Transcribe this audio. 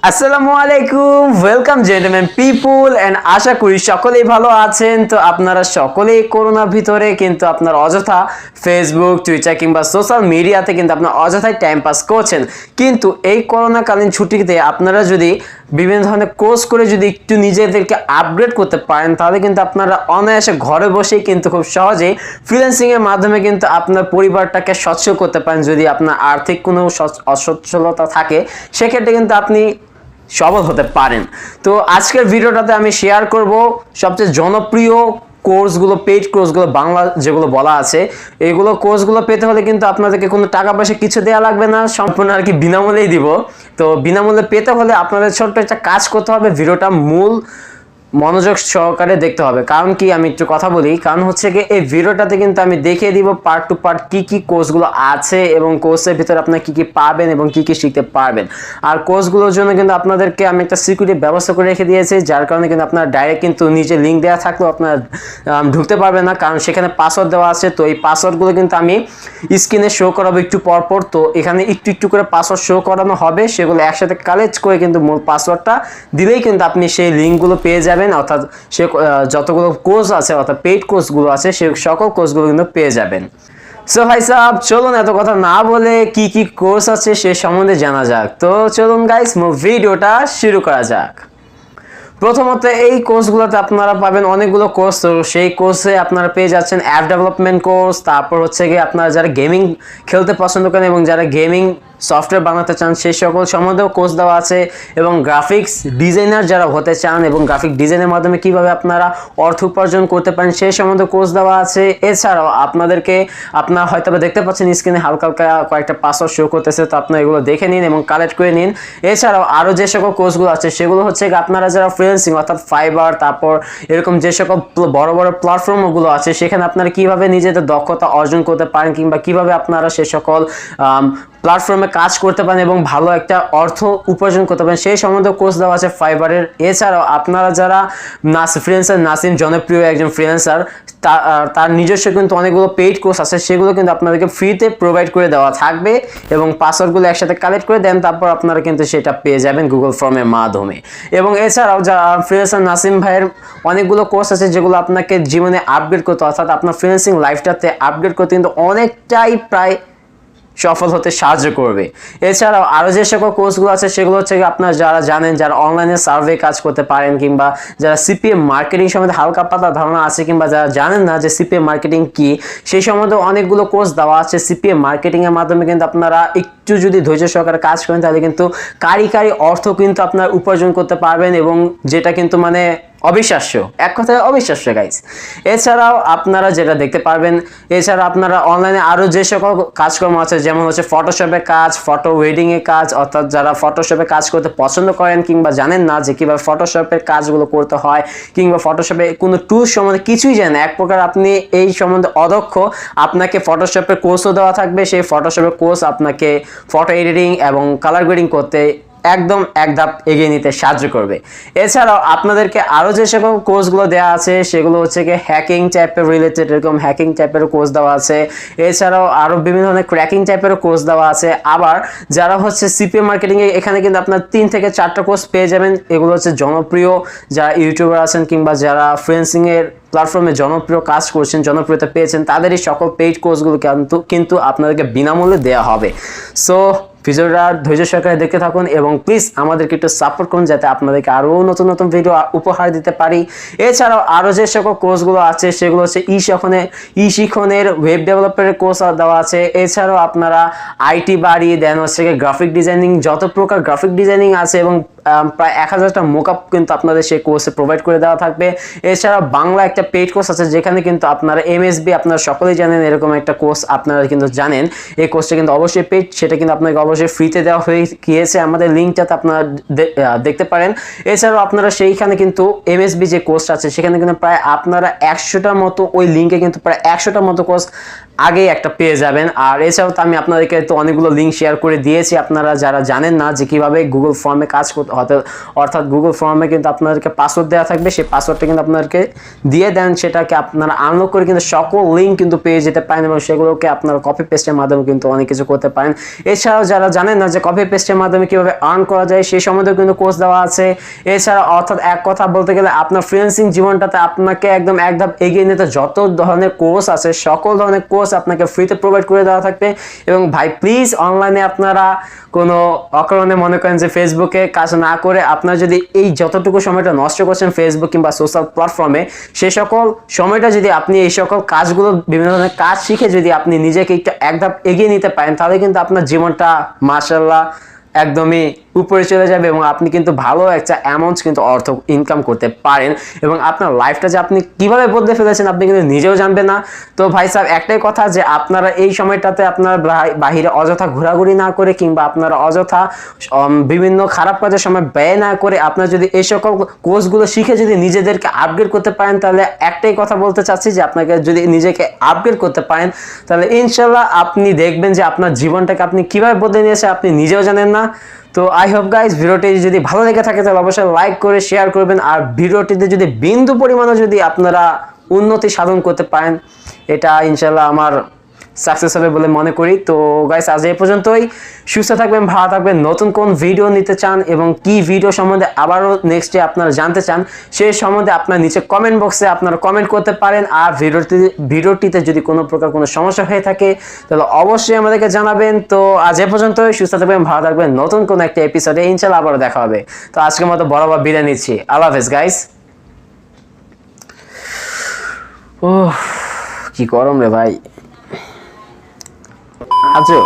আসসালামু আলাইকুম, welcome gentleman people and আশা করি সকলেই ভালো আছেন। তো আপনারা সকলেই করোনার ভিতরে কিন্তু আপনার অযথা ফেসবুক, টুইটার কিংবা সোশ্যাল মিডিয়াতে কিন্তু আপনার অযথাই টাইম পাস করছেন। কিন্তু এই করোনাকালীন ছুটিতে আপনারা যদি বিভিন্ন ধরনের কোর্স করে যদি একটু নিজেদেরকে আপগ্রেড করতে পারেন, তাহলে কিন্তু আপনারা অনায়াসে ঘরে বসেই কিন্তু খুব সহজেই ফ্রিল্যান্সিং এর মাধ্যমে কিন্তু আপনার পরিবারটাকে সচ্ছল করতে পারেন। যদি আপনার আর্থিক কোনো অসচ্ছলতা থাকে, সেক্ষেত্রে কিন্তু আপনি সফল হতে পারেন। তো আজকের ভিডিওটাতে আমি শেয়ার করব সবচেয়ে জনপ্রিয় কোর্সগুলো, পেইড কোর্সগুলো, বাংলা যেগুলো বলা আছে, এইগুলো কোর্সগুলো পেতে হলে কিন্তু আপনাদেরকে কোনো টাকা পয়সা কিছু দেওয়া লাগবে না, সম্পূর্ণ আর কি বিনামূল্যেই দিব। তো বিনামূল্যে পেতে হলে আপনাদের ছোট্ট একটা কাজ করতে হবে, ভিডিওটা মূল মনোযোগ সহকারে দেখতে হবে। কারণ কি, আমি একটু কথা বলি, কারণ হচ্ছে কি এই ভিডিওটাতে কিন্তু আমি দেখিয়ে দিব পার্ট টু পার্ট কি কি কোর্সগুলো আছে এবং কোর্সের ভিতরে আপনারা কি কি পাবেন এবং কি কি শিখতে পারবেন। আর কোর্সগুলোর জন্য কিন্তু আপনাদেরকে আমি একটা সিকিউরিটি ব্যবস্থা করে রেখে দিয়েছি, যার কারণে কিন্তু আপনার ডাইরেক্ট কিন্তু নিচে লিঙ্ক দেওয়া থাকলেও আপনার ঢুকতে পারবেন না, কারণ সেখানে পাসওয়ার্ড দেওয়া আছে। তো এই পাসওয়ার্ডগুলো কিন্তু আমি স্ক্রিনে শো করাবো একটু পরপর। তো এখানে একটু একটু করে পাসওয়ার্ড শো করানো হবে, সেগুলো একসাথে কালেক্ট করে কিন্তু মূল পাসওয়ার্ডটা দিলেই কিন্তু আপনি সেই লিঙ্কগুলো পেয়ে যাবেন, অর্থাৎ সে যতগুলো কোর্স আছে অর্থাৎ পেইড কোর্সগুলো আছে সে সকল কোর্সগুলো কিন্তু পেয়ে যাবেন। সো ভাই সাহেব, চলুন এত কথা না বলে কি কি কোর্স আছে সে সম্বন্ধে জানা যাক। তো চলুন গাইস, ভিডিওটা শুরু করা যাক। প্রথমত এই কোর্সগুলোতে আপনারা পাবেন অনেকগুলো কোর্স। তো সেই কোর্সে আপনারা পেয়ে যাচ্ছেন অ্যাপ ডেভেলপমেন্ট কোর্স, তারপর হচ্ছে গিয়ে আপনারা যারা গেমিং খেলতে পছন্দ করেন এবং যারা গেমিং সফটওয়্যার বানাতে চান সেই সকল সম্বন্ধেও কোর্স দেওয়া আছে, এবং গ্রাফিক্স ডিজাইনার যারা হতে চান এবং গ্রাফিক ডিজাইনের মাধ্যমে কিভাবে আপনারা অর্থ উপার্জন করতে পারেন সেই সম্বন্ধে কোর্স দেওয়া আছে। এছাড়াও আপনাদেরকে আপনারা হয়তো দেখতে পাচ্ছেন স্ক্রিনে হালকা হালকা কয়েকটা পাসওয়ার্ড শো করতেছে, তো আপনারা এগুলো দেখে নিন এবং কালেক্ট করে নিন। এছাড়াও আরও যে সকল কোর্সগুলো আছে সেগুলো হচ্ছে আপনারা যারা ফ্রিল্যান্সিং অর্থাৎ ফাইবার, তারপর এরকম যে সকল বড় বড় প্ল্যাটফর্মগুলো আছে সেখানে আপনারা কিভাবে নিজেদের দক্ষতা অর্জন করতে পারেন কিংবা কিভাবে আপনারা সে সকল প্ল্যাটফর্মে কাজ করতে পারেন এবং ভালো একটা অর্থ উপার্জন করতে পারেন সেই সম্বন্ধে কোর্স দেওয়া আছে ফাইবারের। এছাড়াও আপনারা যারা ফ্রিল্যান্সার, নাসিম জনপ্রিয় একজন ফ্রিল্যান্সার, তার নিজস্ব কিন্তু অনেকগুলো পেইড কোর্স আছে, সেগুলো কিন্তু আপনাদেরকে ফ্রিতে প্রোভাইড করে দেওয়া থাকবে এবং পাসওয়ার্ডগুলো একসাথে কালেক্ট করে দেন, তারপর আপনারা কিন্তু সেটা পেয়ে যাবেন গুগল ফর্মের মাধ্যমে। এবং এছাড়াও যারা ফ্রিল্যান্সার নাসিম ভাইয়ের অনেকগুলো কোর্স আছে যেগুলো আপনাকে জীবনে আপগ্রেড করতে, অর্থাৎ আপনার ফ্রিল্যান্সিং লাইফটাতে আপগ্রেড করতে কিন্তু অনেকটাই প্রায় সফল হতে সাহায্য করবে। এছাড়াও আরও যে সকল কোর্সগুলো আছে সেগুলো হচ্ছে আপনারা যারা জানেন, যারা অনলাইনে সার্ভে কাজ করতে পারেন কিংবা যারা সিপিএম মার্কেটিং সম্বন্ধে হালকা পাতলা ধারণা আছে, কিংবা যারা জানেন না যে সিপিএম মার্কেটিং কি, সেই সম্বন্ধে অনেকগুলো কোর্স দেওয়া আছে। সিপিএম মার্কেটিংয়ের মাধ্যমে কিন্তু আপনারা একটু যদি ধৈর্য সহকারে কাজ করেন তাহলে কিন্তু কারিগরি অর্থ কিন্তু আপনার উপার্জন করতে পারবেন, এবং যেটা কিন্তু মানে অবিশ্বাস্য, এক কথায় অবিশ্বাস্য গাইস। এছাড়াও আপনারা যেটা দেখতে পারবেন, এছাড়া আপনারা অনলাইনে আরও যে সকল কাজকর্ম আছে যেমন হচ্ছে ফটোশপের কাজ, ফটো ওয়েডিংয়ের কাজ, অর্থাৎ যারা ফটোশপে কাজ করতে পছন্দ করেন কিংবা জানেন না যে কীভাবে ফটোশপের কাজগুলো করতে হয় কিংবা ফটোশপে কোনো টুলস সম্বন্ধে কিছুই জানেন, এক প্রকার আপনি এই সম্বন্ধে অদক্ষ, আপনাকে ফটোশপের কোর্সও দেওয়া থাকবে। সেই ফটোশপের কোর্স আপনাকে ফটো এডিটিং এবং কালার গ্রেডিং করতে একদম এক ধাপ এগিয়ে নিতে সাহায্য করবে। এছাড়াও আপনাদেরকে আরও যে সকল কোর্সগুলো দেওয়া আছে সেগুলো হচ্ছে কি হ্যাকিং টাইপের রিলেটেড, এরকম হ্যাকিং টাইপের কোর্স দেওয়া আছে। এছাড়াও আরও বিভিন্ন ধরনের ক্র্যাকিং টাইপের কোর্স দেওয়া আছে। আবার যারা হচ্ছে সিপিএম মার্কেটিংয়ে, এখানে কিন্তু আপনার 3 থেকে 4টা কোর্স পেয়ে যাবেন। এগুলো হচ্ছে জনপ্রিয় যারা ইউটিউবার আছেন কিংবা যারা ফ্রিল্যান্সিংয়ের প্ল্যাটফর্মে জনপ্রিয় কাজ করছেন, জনপ্রিয়তা পেয়েছেন, তাদেরই সকল পেইড কোর্সগুলো কিন্তু আপনাদেরকে বিনামূল্যে দেওয়া হবে। সো ভিডিওটা ধৈর্য সহকারে দেখতে থাকুন এবং প্লিজ আমাদেরকে একটু সাপোর্ট করুন যাতে আপনাদেরকে আরও নতুন নতুন ভিডিও উপহার দিতে পারি। এছাড়াও আরও যে সকল কোর্সগুলো আছে সেগুলো হচ্ছে ই শিখনের ওয়েব ডেভেলপমেন্টের কোর্স দেওয়া আছে। এছাড়াও আপনারা আইটি বাড়ি দেন হচ্ছে গ্রাফিক ডিজাইনিং, যত প্রকার গ্রাফিক ডিজাইনিং আছে এবং প্রায় 1000টা মোকআপ কিন্তু আপনাদের সেই কোর্সে প্রোভাইড করে দেওয়া থাকবে। এছাড়াও বাংলা একটা পেইড কোর্স আছে যেখানে কিন্তু আপনারা এমএসবি, আপনারা সকলেই জানেন এরকম একটা কোর্স আপনারা কিন্তু জানেন, এই কোর্সটা কিন্তু অবশ্যই পেইড, সেটা কিন্তু আপনাকে অবশ্যই ফ্রিতে দেওয়া হয়ে গিয়েছে, আমাদের লিঙ্কটাতে আপনারা দেখতে পারেন। এছাড়াও আপনারা সেইখানে কিন্তু এমএসবি যে কোর্সটা আছে সেখানে কিন্তু প্রায় আপনারা 100টার মতো, ওই লিঙ্কে কিন্তু প্রায় 100টার মতো কোর্স আগেই একটা পেয়ে যাবেন। আর এছাড়াও তো আমি আপনাদেরকে তো অনেকগুলো লিঙ্ক শেয়ার করে দিয়েছি, আপনারা যারা জানেন না যে কীভাবে গুগল ফর্মে কাজ করতে, অর্থাৎ গুগল ফর্মে কিন্তু আপনাদেরকে পাসওয়ার্ড দেওয়া থাকবে, সেই পাসওয়ার্ডটা কিন্তু আপনাদেরকে দিয়ে দেন, সেটাকে আপনারা আনলক করে কিন্তু সকল লিঙ্ক কিন্তু পেয়ে যেতে পারেন এবং সেগুলোকে আপনারা কপি পেস্টের মাধ্যমে কিন্তু অনেক কিছু করতে পারেন। এছাড়াও যারা যারা জানেন না যে কপি পেস্টের মাধ্যমে কিভাবে আর্ন করা যায় সেই সম্বন্ধে কিন্তু কোর্স দেওয়া আছে। এছাড়া অর্থাৎ এক কথা বলতে গেলে আপনার ফ্রিল্যান্সিং জীবনটাতে আপনাকে একদম এক ধাপ এগিয়ে নিতে যত ধরনের কোর্স আছে সকল ধরনের কোর্স আপনাকে ফ্রিতে প্রোভাইড করে দেওয়া থাকবে। এবং ভাই প্লিজ অনলাইনে আপনারা কোনো অকারণে মনে করেন যে ফেসবুকে কাজ না করে আপনারা যদি এই যতটুকু সময়টা নষ্ট করছেন ফেসবুক কিংবা সোশ্যাল প্ল্যাটফর্মে সেই সকল সময়টা যদি আপনি এই সকল কাজগুলো বিভিন্ন ধরনের কাজ শিখে যদি আপনি নিজেকে একটু এক ধাপ এগিয়ে নিতে পারেন তাহলে কিন্তু আপনার জীবনটা মাশাআল্লাহ একদমই উপরে চলে যাবে এবং আপনি কিন্তু ভালো একটা অ্যামাউন্ট কিন্তু অর্থ ইনকাম করতে পারেন এবং আপনার লাইফটা যে আপনি কিভাবে বদলে ফেলেছেন আপনি কিন্তু নিজেও জানবেন না। তো ভাই সাহেব একটাই কথা যে আপনারা এই সময়টাতে আপনার বাহিরে অযথা ঘোরাঘুরি না করে কিংবা আপনারা অযথা বিভিন্ন খারাপ কাজের সময় ব্যয় না করে আপনারা যদি এই সকল কোর্সগুলো শিখে যদি নিজেদেরকে আপগ্রেড করতে পারেন তাহলে একটাই কথা বলতে চাচ্ছি যে আপনাকে যদি নিজেকে আপগ্রেড করতে পারেন তাহলে ইনশাল্লাহ আপনি দেখবেন যে আপনার জীবনটাকে আপনি কিভাবে বদলে নিয়েছে আপনি নিজেও জানেন না। তো আই হোপ গাইস ভিডিওটি যদি ভালো লেগে থাকে তাহলে অবশ্যই লাইক করে শেয়ার করবেন আর ভিডিওটিতে যদি বিন্দু পরিমাণে যদি আপনারা উন্নতি সাধন করতে পারেন এটা ইনশাল্লাহ আমার সাকসেস হবে বলে মনে করি। তো গাইস আজ এই পর্যন্তই, সুস্থ থাকবেন, ভালো থাকবেন। নতুন কোন ভিডিও নিতে চান এবং কি ভিডিও সম্বন্ধে আবারও নেক্সটে আপনারা জানতে চান সেই সম্বন্ধে আপনারা নিচে কমেন্ট বক্সে আপনারা কমেন্ট করতে পারেন। আর ভিডিওটিতে যদি কোনো প্রকার কোনো সমস্যা হয়ে থাকে তাহলে অবশ্যই আমাদেরকে জানাবেন। তো আজ এ পর্যন্তই, সুস্থ থাকবেন, ভালো থাকবেন। নতুন কোনো একটা এপিসোডে ইনশাআল্লাহ আবারও দেখা হবে। তো আজকের মতো বরাবর বিদায় নিচ্ছি। আল্লাহ হাফেজ গাইস। ওহ কি গরম রে ভাই। আচ্ছা